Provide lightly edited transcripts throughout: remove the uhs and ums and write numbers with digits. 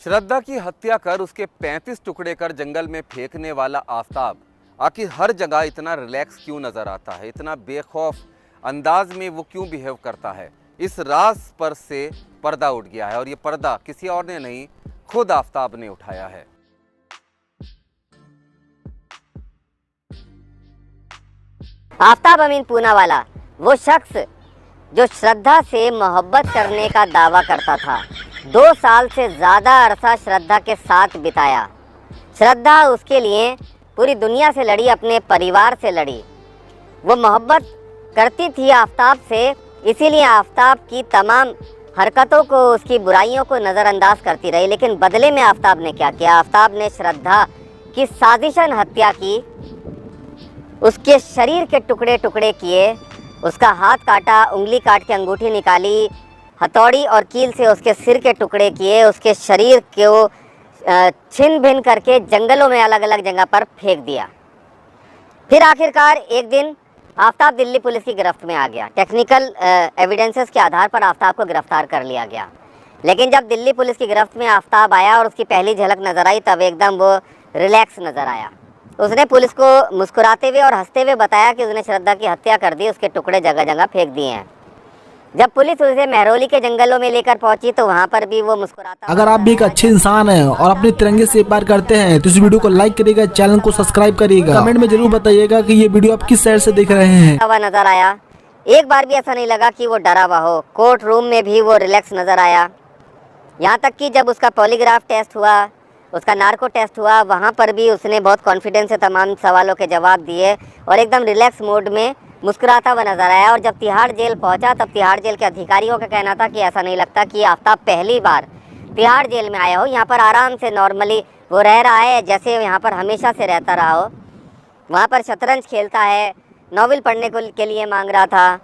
श्रद्धा की हत्या कर उसके 35 टुकड़े कर जंगल में फेंकने वाला आफताब आखिर हर जगह इतना रिलैक्स क्यों नजर आता है, इतना बेखौफ अंदाज में वो क्यों बिहेव करता है। इस राज पर से पर्दा उठ गया है और ये पर्दा किसी और ने नहीं, खुद आफताब ने उठाया है। आफताब अमीन पूनावाला वो शख्स जो श्रद्धा से मोहब्बत करने का दावा करता था, 2 साल से ज़्यादा अरसा श्रद्धा के साथ बिताया। श्रद्धा उसके लिए पूरी दुनिया से लड़ी, अपने परिवार से लड़ी। वो मोहब्बत करती थी आफताब से, इसीलिए आफताब की तमाम हरकतों को, उसकी बुराइयों को नज़रअंदाज करती रही। लेकिन बदले में आफताब ने क्या किया? आफताब ने श्रद्धा की साजिशन हत्या की, उसके शरीर के टुकड़े टुकड़े किए, उसका हाथ काटा, उंगली काट के अंगूठी निकाली, हथौड़ी और कील से उसके सिर के टुकड़े किए, उसके शरीर को छिन भिन करके जंगलों में अलग अलग जगह पर फेंक दिया। फिर आखिरकार एक दिन आफताब दिल्ली पुलिस की गिरफ्त में आ गया। टेक्निकल एविडेंसेस के आधार पर आफताब को गिरफ्तार कर लिया गया। लेकिन जब दिल्ली पुलिस की गिरफ्त में आफताब आया और उसकी पहली झलक नज़र आई, तब एकदम वो रिलैक्स नज़र आया। उसने पुलिस को मुस्कुराते हुए और हंसते हुए बताया कि उसने श्रद्धा की हत्या कर दी, उसके टुकड़े जगह जगह फेंक दिए हैं। जब पुलिस उसे महरौली के जंगलों में लेकर पहुंची तो वहां पर भी वो मुस्कुराता। अगर आप भी एक अच्छे इंसान हैं और अपने तिरंगे से प्यार करते हैं तो इस वीडियो को लाइक करिएगा, चैनल को सब्सक्राइब करिएगा, कमेंट में जरूर बताइएगा कि ये वीडियो आप किस साइड से देख रहे हैं। नजर आया, एक बार भी ऐसा नहीं लगा कि वो डरा हुआ हो। कोर्ट रूम में भी वो रिलैक्स नजर आया। यहाँ तक कि जब उसका पॉलीग्राफ टेस्ट हुआ, उसका नार्को टेस्ट हुआ, वहाँ पर भी उसने बहुत कॉन्फिडेंस से तमाम सवालों के जवाब दिए और एकदम रिलैक्स मोड में मुस्कुराता हुआ नजर आया। और जब तिहाड़ जेल पहुंचा तब तिहाड़ जेल के अधिकारियों का कहना था कि ऐसा नहीं लगता कि आफताब पहली बार तिहाड़ जेल में आया हो। यहाँ पर आराम से नॉर्मली वो रह रहा है जैसे यहाँ पर हमेशा से रहता रहा हो। वहाँ पर शतरंज खेलता है, नॉवेल पढ़ने के लिए मांग रहा था,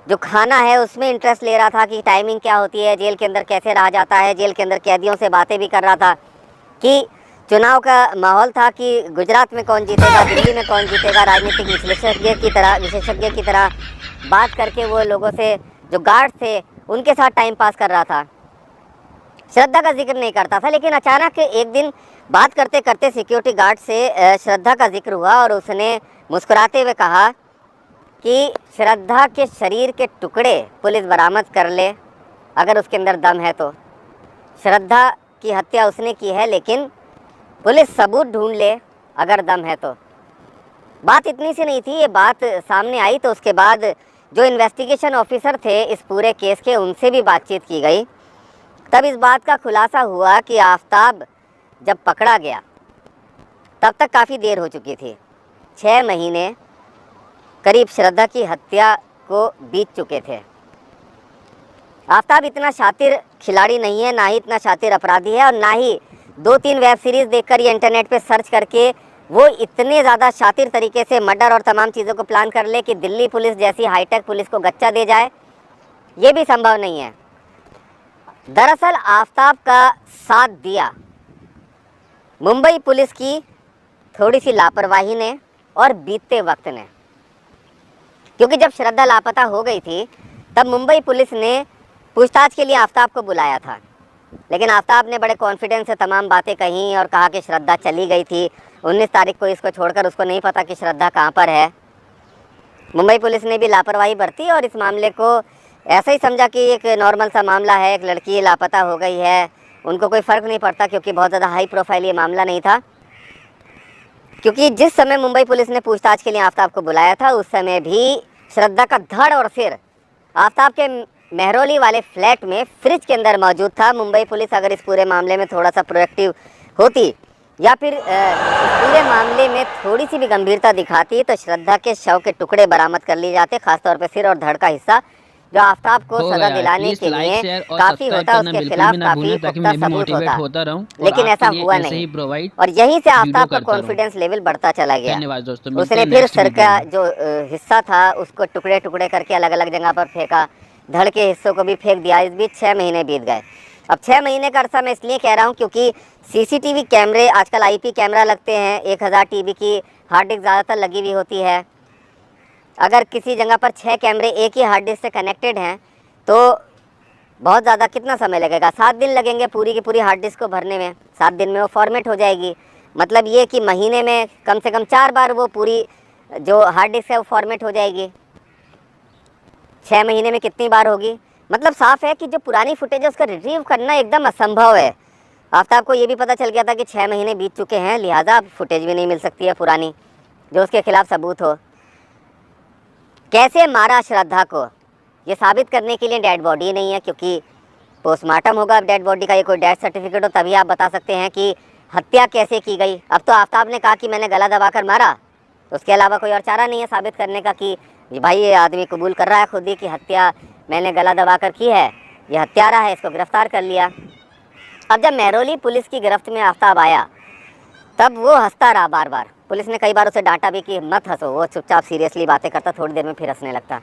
जो खाना है उसमें इंटरेस्ट ले रहा था कि टाइमिंग क्या होती है, जेल के अंदर कैसे रहा जाता है, जेल के अंदर कैदियों से बातें भी कर रहा था कि चुनाव का माहौल था कि गुजरात में कौन जीतेगा, दिल्ली में कौन जीतेगा। राजनीतिक विशेषज्ञ की तरह बात करके वो लोगों से, जो गार्ड थे, उनके साथ टाइम पास कर रहा था। श्रद्धा का जिक्र नहीं करता था। लेकिन अचानक एक दिन बात करते करते सिक्योरिटी गार्ड से श्रद्धा का जिक्र हुआ और उसने मुस्कुराते हुए कहा कि श्रद्धा के शरीर के टुकड़े पुलिस बरामद कर ले अगर उसके अंदर दम है तो। श्रद्धा की हत्या उसने की है, लेकिन पुलिस सबूत ढूंढ ले अगर दम है तो। बात इतनी सी नहीं थी, ये बात सामने आई तो उसके बाद जो इन्वेस्टिगेशन ऑफिसर थे इस पूरे केस के, उनसे भी बातचीत की गई। तब इस बात का खुलासा हुआ कि आफताब जब पकड़ा गया तब तक काफ़ी देर हो चुकी थी। 6 महीने करीब श्रद्धा की हत्या को बीत चुके थे। आफताब इतना शातिर खिलाड़ी नहीं है, ना ही इतना शातिर अपराधी है, और ना ही 2-3 वेब सीरीज़ देखकर या इंटरनेट पे सर्च करके वो इतने ज़्यादा शातिर तरीके से मर्डर और तमाम चीज़ों को प्लान कर ले कि दिल्ली पुलिस जैसी हाईटेक पुलिस को गच्चा दे जाए। ये भी संभव नहीं है। दरअसल आफताब का साथ दिया मुंबई पुलिस की थोड़ी सी लापरवाही ने और बीतते वक्त ने। क्योंकि जब श्रद्धा लापता हो गई थी तब मुंबई पुलिस ने पूछताछ के लिए आफताब को बुलाया था। लेकिन आफताब ने बड़े कॉन्फिडेंस से तमाम बातें कहीं और कहा कि श्रद्धा चली गई थी 19 तारीख को, इसको छोड़कर उसको नहीं पता कि श्रद्धा कहाँ पर है। मुंबई पुलिस ने भी लापरवाही बरती और इस मामले को ऐसा ही समझा कि एक नॉर्मल सा मामला है, एक लड़की लापता हो गई है, उनको कोई फ़र्क नहीं पड़ता, क्योंकि बहुत ज़्यादा हाई प्रोफाइल ये मामला नहीं था। क्योंकि जिस समय मुंबई पुलिस ने पूछताछ के लिए आफताब को बुलाया था उस समय भी श्रद्धा का धड़ और सिर आफताब के महरौली वाले फ्लैट में फ्रिज के अंदर मौजूद था। मुंबई पुलिस अगर इस पूरे मामले में थोड़ा सा प्रोएक्टिव होती या फिर इस पूरे मामले में थोड़ी सी भी गंभीरता दिखाती तो श्रद्धा के शव के टुकड़े बरामद कर लिए जाते, खासतौर पे सिर और धड़ का हिस्सा, जो आफताब को सजा दिलाने के लिए काफी होता, उसके खिलाफ काफी पुख्ता सबूत होता। लेकिन ऐसा हुआ नहीं और यहीं से आफताब का कॉन्फिडेंस लेवल बढ़ता चला गया। उसने फिर सर का जो हिस्सा था उसको टुकड़े टुकड़े करके अलग अलग जगह पर फेंका, धड़ के हिस्सों को भी फेंक दिया। इस बीच 6 महीने बीत गए। अब 6 महीने का अरसा मैं इसलिए कह रहा हूँ क्योंकि सीसीटीवी कैमरे, आजकल आईपी कैमरा लगते हैं, 1000 टीबी की हार्ड डिस्क ज़्यादातर लगी हुई होती है। अगर किसी जगह पर 6 कैमरे एक ही हार्ड डिस्क से कनेक्टेड हैं तो बहुत ज़्यादा कितना समय लगेगा? 7 दिन लगेंगे पूरी की पूरी हार्ड डिस्क को भरने में। 7 दिन में वो फॉर्मेट हो जाएगी। मतलब ये कि महीने में कम से कम 4 बार वो पूरी जो हार्ड डिस्क है वो फॉर्मेट हो जाएगी। 6 महीने में कितनी बार होगी? मतलब साफ है कि जो पुरानी फुटेज है उसका रिट्रीव करना एकदम असंभव है। आफ्ताब को ये भी पता चल गया था कि 6 महीने बीत चुके हैं, लिहाजा फुटेज भी नहीं मिल सकती है पुरानी जो उसके खिलाफ सबूत हो। कैसे मारा श्रद्धा को, ये साबित करने के लिए डेड बॉडी नहीं है, क्योंकि पोस्टमार्टम होगा। अब डेड बॉडी का ये कोई डेथ सर्टिफिकेट हो तभी आप बता सकते हैं कि हत्या कैसे की गई। अब तो आफ्ताब ने कहा कि मैंने गला दबाकर मारा, तो उसके अलावा कोई और चारा नहीं है साबित करने का कि भाई ये आदमी कबूल कर रहा है खुद ही कि हत्या मैंने गला दबाकर की है, ये हत्यारा है, इसको गिरफ्तार कर लिया। अब जब महरौली पुलिस की गिरफ्त में आफ्ताब आया तब वो हंसता रहा बार बार। पुलिस ने कई बार उसे डांटा भी कि मत हंसो, वो चुपचाप सीरियसली बातें करता, थोड़ी देर में फिर हंसने लगता।